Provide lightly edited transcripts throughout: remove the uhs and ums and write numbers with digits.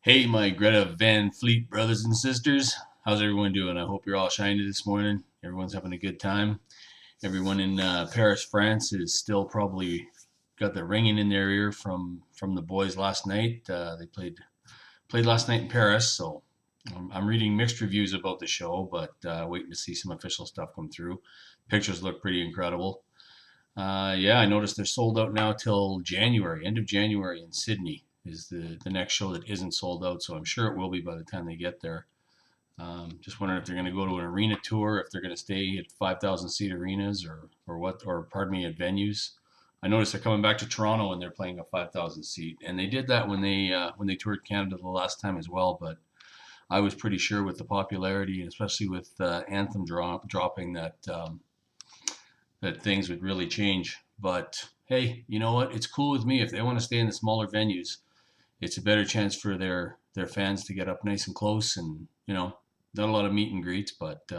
Hey, my Greta Van Fleet brothers and sisters. How's everyone doing? I hope you're all shiny this morning. Everyone's having a good time. Everyone in Paris, France is still probably got the ringing in their ear from the boys last night. They played last night in Paris, so I'm reading mixed reviews about the show, but waiting to see some official stuff come through. Pictures look pretty incredible. Yeah, I noticed they're sold out now till January, end of January in Sydney is the next show that isn't sold out. So I'm sure it will be by the time they get there. Just wondering if they're going to go to an arena tour, if they're going to stay at 5,000 seat arenas or what, or pardon me, at venues. I noticed they're coming back to Toronto and they're playing a 5,000 seat, and they did that when they toured Canada the last time as well. But I was pretty sure with the popularity, and especially with Anthem dropping that things would really change. But hey, you know what? It's cool with me if they want to stay in the smaller venues. It's a better chance for their fans to get up nice and close, and not a lot of meet and greets, but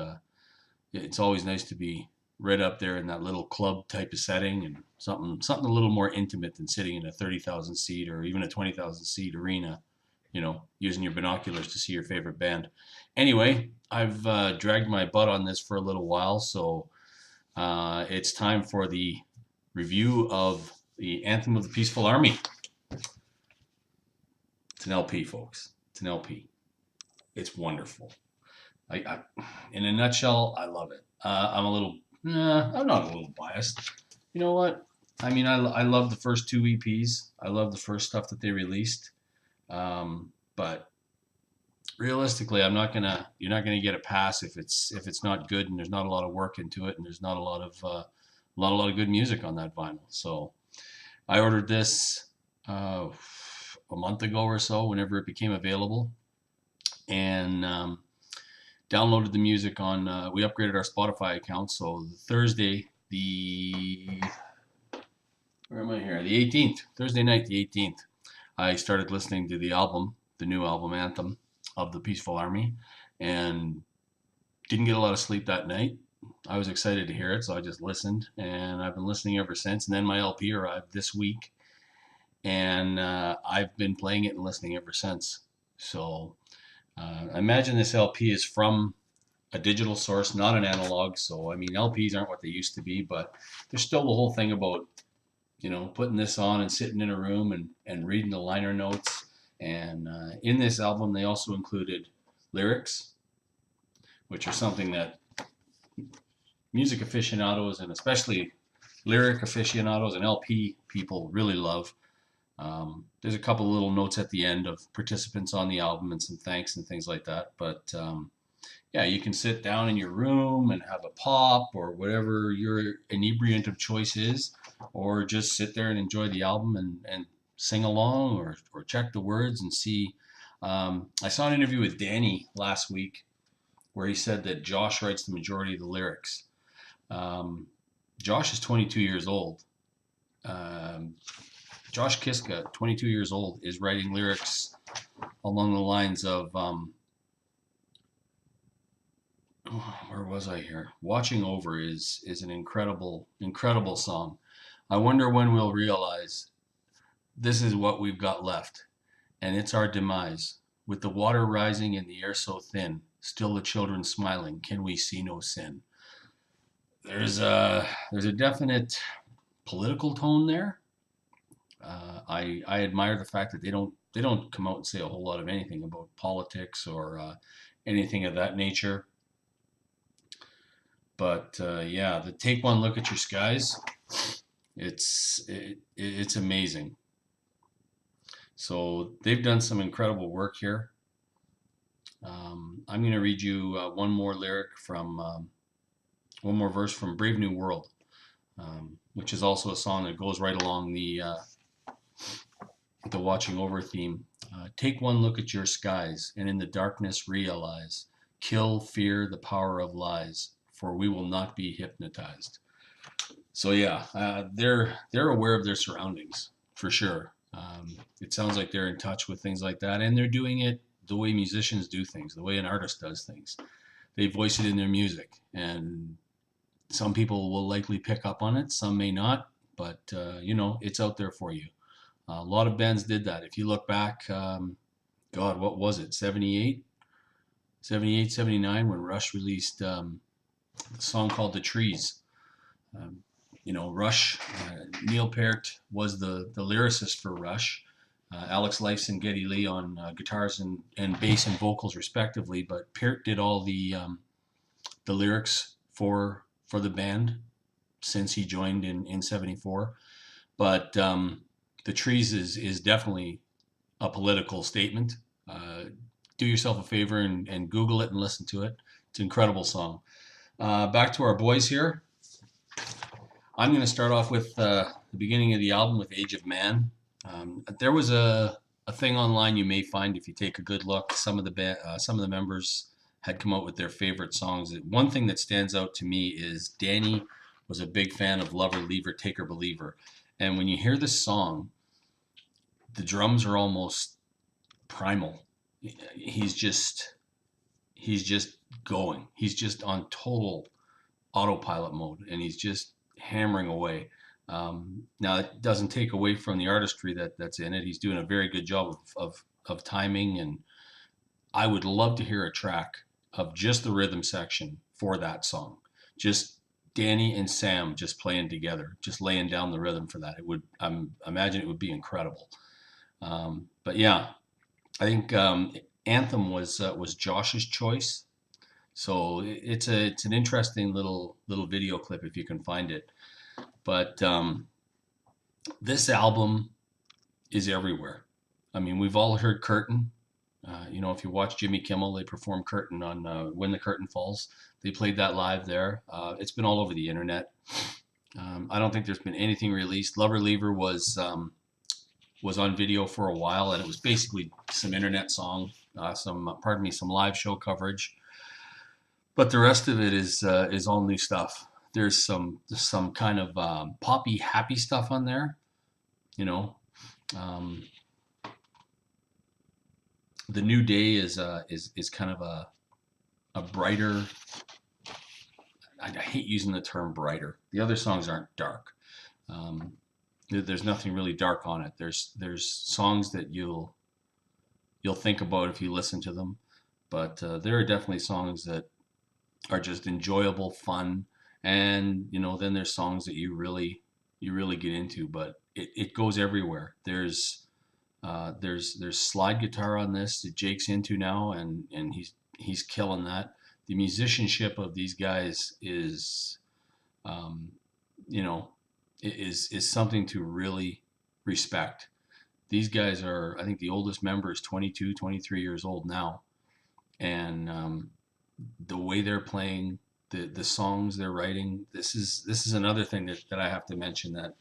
it's always nice to be right up there in that little club type of setting and something a little more intimate than sitting in a 30,000 seat or even a 20,000 seat arena. Using your binoculars to see your favorite band. Anyway, I've dragged my butt on this for a little while, so it's time for the review of the Anthem of the Peaceful Army. It's an LP, folks. It's an LP. It's wonderful. In a nutshell, I love it. I'm not a little biased. You know what? I mean, I love the first two EPs. I love the first stuff that they released. But realistically, you're not gonna get a pass if it's not good and there's not a lot of work into it and there's not a lot of good music on that vinyl. So I ordered this a month ago or so, whenever it became available, and downloaded the music on. We upgraded our Spotify account, so Thursday, where am I here? The 18th, Thursday night, the 18th. I started listening to the new album Anthem of the Peaceful Army, and didn't get a lot of sleep that night. I was excited to hear it, so I just listened, and I've been listening ever since. And then my LP arrived this week, and I've been playing it and listening ever since. So I imagine this LP is from a digital source, not an analog. So I mean, LPs aren't what they used to be, but there's still the whole thing about putting this on and sitting in a room and reading the liner notes. And in this album, they also included lyrics, which are something that music aficionados and especially lyric aficionados and LP people really love. There's a couple of little notes at the end of participants on the album and some thanks and things like that. But yeah, you can sit down in your room and have a pop or whatever your inebriant of choice is, or just sit there and enjoy the album and sing along or check the words and see. I saw an interview with Danny last week where he said that Josh writes the majority of the lyrics. Um, Josh is 22 years old. Um, Josh Kiska, 22 years old, is writing lyrics along the lines of, where was I here? Watching Over is an incredible song. I wonder when we'll realize this is what we've got left, and it's our demise. With the water rising and the air so thin, still the children smiling, can we see no sin? There's a definite political tone there. I admire the fact that they don't come out and say a whole lot of anything about politics or anything of that nature. But yeah, the Take One Look at Your Skies, it's amazing. So they've done some incredible work here. I'm going to read you one more verse from Brave New World, which is also a song that goes right along the Watching Over theme. Take one look at your skies, and in the darkness realize, kill fear the power of lies, for we will not be hypnotized. So yeah, they're aware of their surroundings for sure. It sounds like they're in touch with things like that, and they're doing it the way musicians do things, the way an artist does things. They voice it in their music, and some people will likely pick up on it, some may not, but it's out there for you. A lot of bands did that. If you look back, God, what was it? 78, 78, 79 when Rush released a song called The Trees. Um, Rush, Neil Peart was the lyricist for Rush. Alex Lifeson and Geddy Lee on guitars and bass and vocals respectively, but Peart did all the lyrics for the band since he joined in '74. But The Trees is definitely a political statement. Uh, do yourself a favor and Google it and listen to it. It's an incredible song. Back to our boys here. I'm going to start off with the beginning of the album with Age of Man. There was a thing online you may find if you take a good look. Some of the members had come out with their favorite songs. One thing that stands out to me is Danny was a big fan of Lover, Leaver, Taker, Believer. And when you hear this song, the drums are almost primal. He's just going. He's just on total autopilot mode, and he's just hammering away. Now, it doesn't take away from the artistry that's in it. He's doing a very good job of timing, and I would love to hear a track of just the rhythm section for that song. Just Danny and Sam just playing together, just laying down the rhythm for that. It would, imagine it would be incredible. But yeah, I think Anthem was Josh's choice. So it's an interesting little video clip if you can find it. But this album is everywhere. I mean, we've all heard Curtain. If you watch Jimmy Kimmel, they perform Curtain on When the Curtain Falls. They played that live there. It's been all over the internet. I don't think there's been anything released. Lover Leaver was on video for a while, and it was basically some internet song, some live show coverage. But the rest of it is all new stuff. There's some kind of poppy, happy stuff on there. The New Day is kind of a brighter. I hate using the term brighter. The other songs aren't dark. There's nothing really dark on it. There's songs that you'll think about if you listen to them, but there are definitely songs that are just enjoyable, fun, and then there's songs that you really get into. But it goes everywhere. There's slide guitar on this that Jake's into now, and he's killing that. The musicianship of these guys is something to really respect. These guys are, I think the oldest member is 22, 23 years old now, and the way they're playing, the songs they're writing. This is another thing that I have to mention, that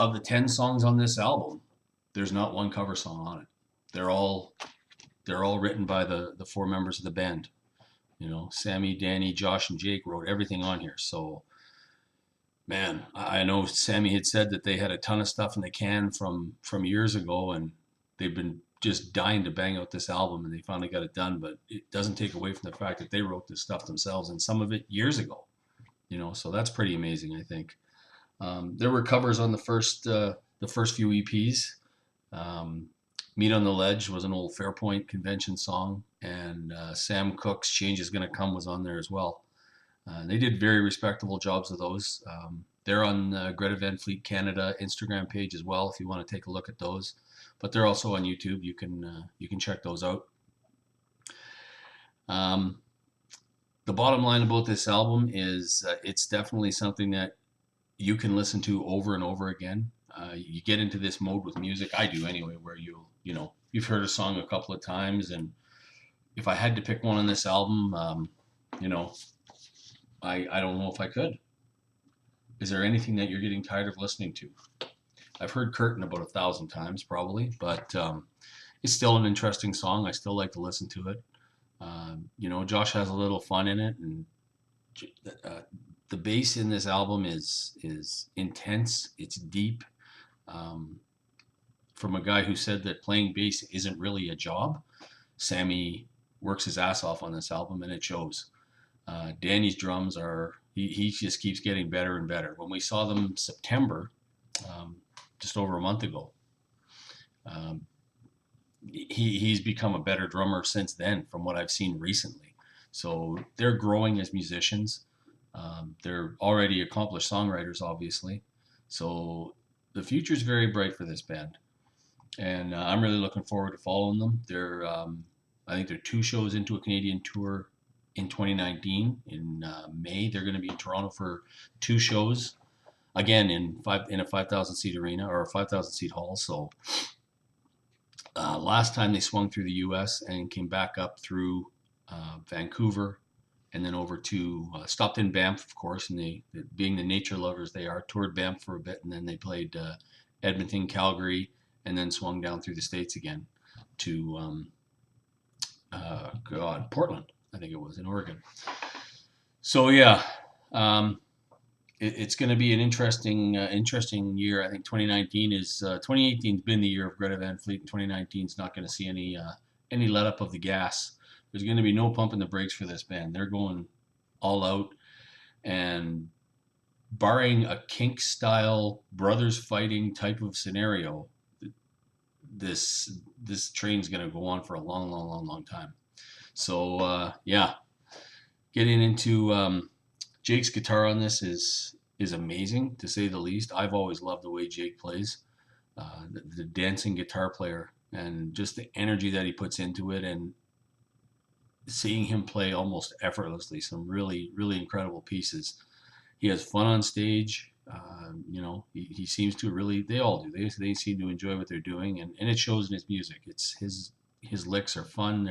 of the 10 songs on this album, there's not one cover song on it. They're all written by the 4 members of the band. Sammy, Danny, Josh, and Jake wrote everything on here. So, man, I know Sammy had said that they had a ton of stuff in the can from years ago, and they've been just dying to bang out this album, and they finally got it done. But it doesn't take away from the fact that they wrote this stuff themselves, and some of it years ago. So that's pretty amazing, I think. There were covers on the first few EPs. Meet on the Ledge was an old Fairpoint convention song, and Sam Cooke's Change Is Gonna Come was on there as well. They did very respectable jobs of those. They're on Greta Van Fleet Canada Instagram page as well if you want to take a look at those. But they're also on YouTube. You can check those out. The bottom line about this album is it's definitely something that you can listen to over and over again. You get into this mode with music. I do anyway, where you've heard a song a couple of times, and if I had to pick one on this album, I don't know if I could. Is there anything that you're getting tired of listening to? I've heard Curtain about 1,000 times probably, but it's still an interesting song. I still like to listen to it. Josh has a little fun in it, and the bass in this album is intense. It's deep. From a guy who said that playing bass isn't really a job, Sammy works his ass off on this album, and it shows. Danny's drums he just keeps getting better and better. When we saw them September, just over a month ago, he's become a better drummer since then, from what I've seen recently. So they're growing as musicians. They're already accomplished songwriters, obviously. So the future is very bright for this band, and I'm really looking forward to following them. I think they're 2 shows into a Canadian tour in 2019. In May, they're going to be in Toronto for 2 shows again in a 5,000 seat arena or a 5,000 seat hall. So last time they swung through the U.S. and came back up through Vancouver, and then over to stopped in Banff, of course, and being the nature lovers they are, toured Banff for a bit, and then they played Edmonton, Calgary, and then swung down through the States again to Portland, I think it was, in Oregon. So yeah, it's going to be an interesting year. I think 2018's been the year of Greta Van Fleet, and 2019 is not going to see any let up of the gas. There's going to be no pumping the brakes for this band. They're going all out, and barring a Kink style brothers fighting type of scenario, this train's going to go on for a long time. So yeah, getting into Jake's guitar on this is amazing, to say the least. I've always loved the way Jake plays, the dancing guitar player, and just the energy that he puts into it, and seeing him play almost effortlessly some really incredible pieces. He has fun on stage. He seems to really. They all do. They seem to enjoy what they're doing, and it shows in his music. It's his licks are fun.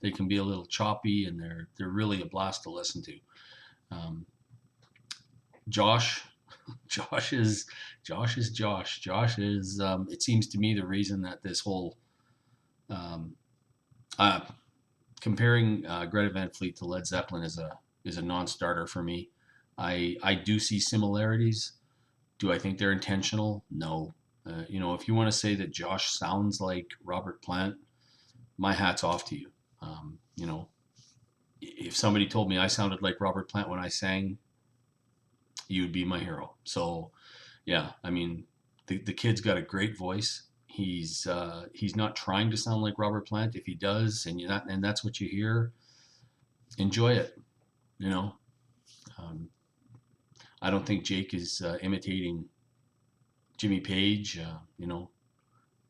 They can be a little choppy, and they're really a blast to listen to. Josh is Josh. Josh is, it seems to me, the reason that this whole comparing Greta Van Fleet to Led Zeppelin is a non-starter for me. I do see similarities. Do I think they're intentional? No. If you want to say that Josh sounds like Robert Plant, my hat's off to you. If somebody told me I sounded like Robert Plant when I sang, you'd be my hero. So, yeah, I mean, the kid's got a great voice. He's not trying to sound like Robert Plant. If he does, and that's what you hear, enjoy it. I don't think Jake is imitating Jimmy Page.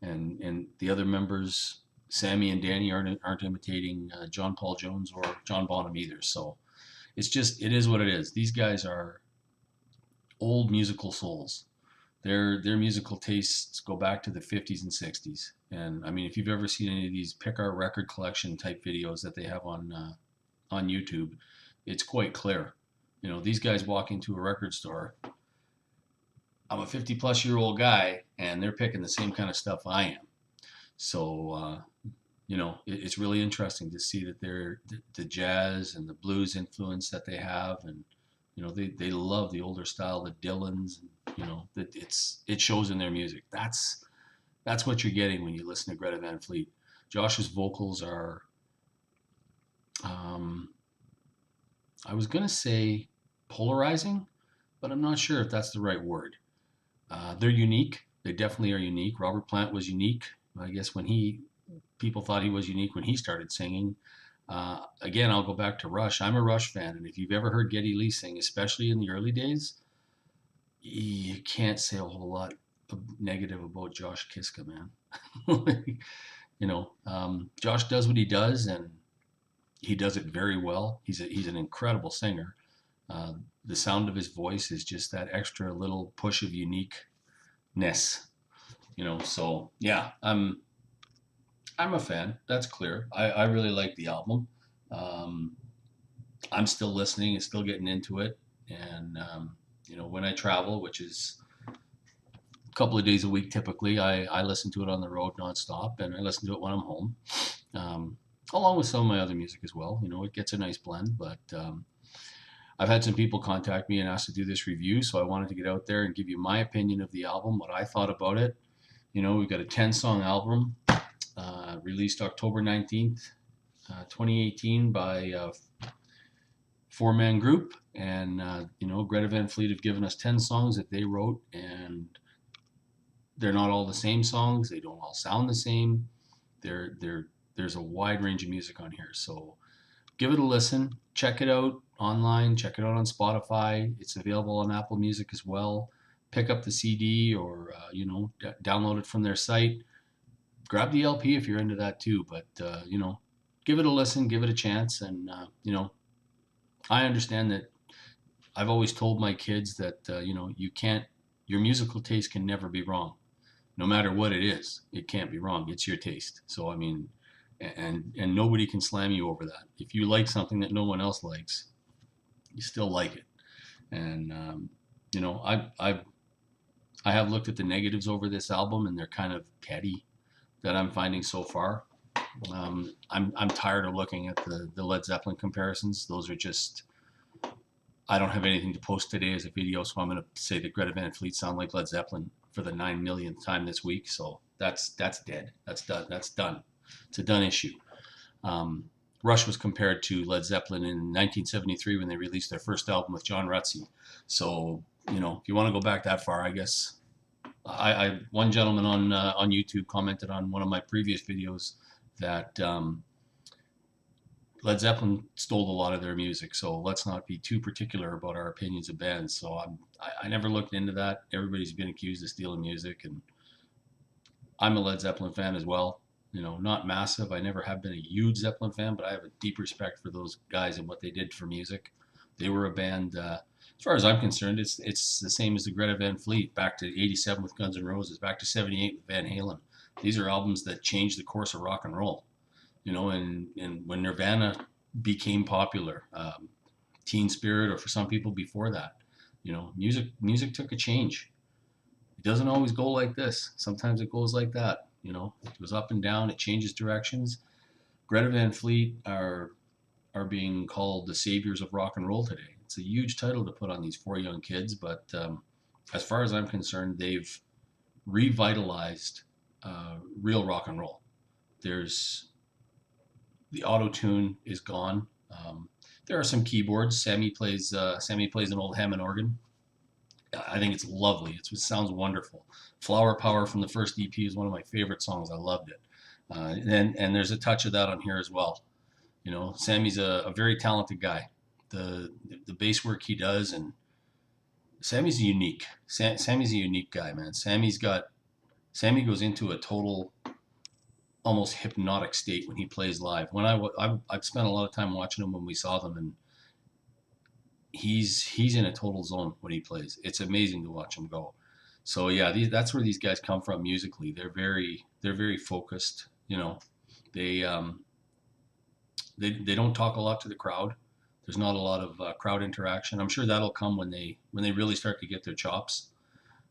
And the other members, Sammy and Danny, aren't imitating John Paul Jones or John Bonham either. So it is what it is. These guys are old musical souls. Their musical tastes go back to the 50s and 60s. And I mean, if you've ever seen any of these Pick Our Record Collection type videos that they have on YouTube, it's quite clear. These guys walk into a record store. I'm a 50-plus-year-old guy, and they're picking the same kind of stuff I am. So, it's really interesting to see that the jazz and the blues influence that they have, and they love the older style, the Dylans, and that it shows in their music. That's what you're getting when you listen to Greta Van Fleet. Josh's vocals are, I was gonna say polarizing, but I'm not sure if that's the right word. They're unique. They definitely are unique. Robert Plant was unique, I guess, when people thought he was unique when he started singing. Again, I'll go back to Rush. I'm a Rush fan, and if you've ever heard Geddy Lee sing, especially in the early days, you can't say a whole lot negative about Josh Kiska, man. Josh does what he does, and he does it very well. He's an incredible singer. The sound of his voice is just that extra little push of uniqueness. So yeah, I'm a fan. That's clear. I really like the album. I'm still listening and still getting into it. And, when I travel, which is a couple of days a week typically, I listen to it on the road nonstop, and I listen to it when I'm home, along with some of my other music as well. It gets a nice blend. But I've had some people contact me and ask to do this review, so I wanted to get out there and give you my opinion of the album, what I thought about it. We've got a 10-song album. Released October 19th, 2018 by a 4-man group. And, Greta Van Fleet have given us 10 songs that they wrote, and they're not all the same songs. They don't all sound the same. There's a wide range of music on here, so give it a listen. Check it out online. Check it out on Spotify. It's available on Apple Music as well. Pick up the CD or download it from their site. Grab the LP if you're into that too. But give it a listen, give it a chance, and I understand that. I've always told my kids that you can't. Your musical taste can never be wrong, no matter what it is. It can't be wrong. It's your taste. So I mean, and nobody can slam you over that. If you like something that no one else likes, you still like it. And I have looked at the negatives over this album, and they're kind of petty that I'm finding so far. I'm tired of looking at the Led Zeppelin comparisons. Those are just, I don't have anything to post today as a video, so I'm going to say that Greta Van Fleet sound like Led Zeppelin for the 9 millionth time this week. So that's dead. That's done. That's done. It's a done issue. Rush was compared to Led Zeppelin in 1973 when they released their first album with John Rutsey. So if you want to go back that far, I guess. One gentleman on YouTube commented on one of my previous videos that Led Zeppelin stole a lot of their music, so let's not be too particular about our opinions of bands. So I never looked into that. Everybody's been accused of stealing music, and I'm a Led Zeppelin fan as well. Not massive. I never have been a huge Zeppelin fan, but I have a deep respect for those guys and what they did for music. They were a band, as far as I'm concerned, it's the same as the Greta Van Fleet, back to 87 with Guns N' Roses, back to 78 with Van Halen. These are albums that changed the course of rock and roll. And when Nirvana became popular, Teen Spirit, or for some people before that, music took a change. It doesn't always go like this. Sometimes it goes like that. It goes up and down. It changes directions. Greta Van Fleet are being called the saviors of rock and roll today. It's a huge title to put on these 4 young kids, but as far as I'm concerned, they've revitalized real rock and roll. The auto-tune is gone. There are some keyboards. Sammy plays an old Hammond organ. I think it's lovely. It sounds wonderful. Flower Power from the first EP is one of my favorite songs. I loved it. And there's a touch of that on here as well. Sammy's a very talented guy. The bass work he does, and Sammy's unique. Sammy's a unique guy, man. Sammy goes into a total, almost hypnotic state when he plays live. When I've spent a lot of time watching him when we saw them, and he's in a total zone when he plays. It's amazing to watch him go. So yeah, that's where these guys come from musically. They're very focused. They don't talk a lot to the crowd. There's not a lot of crowd interaction. I'm sure that'll come when they really start to get their chops.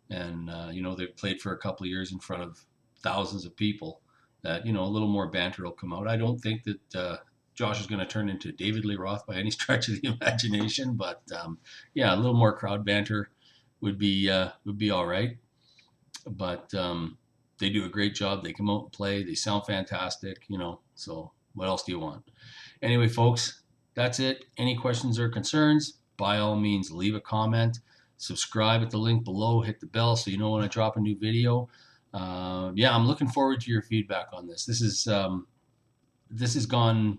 And they've played for a couple of years in front of thousands of people. That a little more banter will come out. I don't think that Josh is going to turn into David Lee Roth by any stretch of the imagination, but a little more crowd banter would be all right. But they do a great job. They come out and play. They sound fantastic. So what else do you want? Anyway, folks, that's it. Any questions or concerns, by all means, leave a comment. Subscribe at the link below. Hit the bell so you know when I drop a new video. I'm looking forward to your feedback on this. This has gone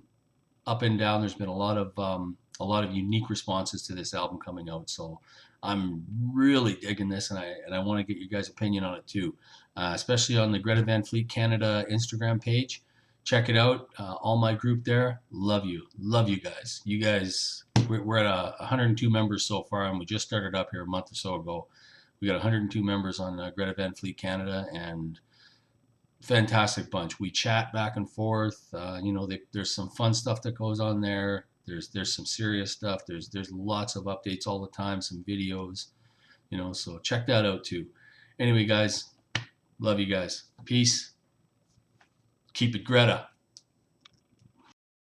up and down. There's been a lot of unique responses to this album coming out, so I'm really digging this, and I want to get your guys' opinion on it too, especially on the Greta Van Fleet Canada Instagram page. Check it out. All my group there. Love you guys. You guys, we're at 102 members so far, and we just started up here a month or so ago. We got 102 members on Greta Van Fleet Canada, and fantastic bunch. We chat back and forth. There's some fun stuff that goes on there. There's some serious stuff. There's lots of updates all the time, some videos, so check that out too. Anyway, guys, love you guys. Peace. Keep it Greta.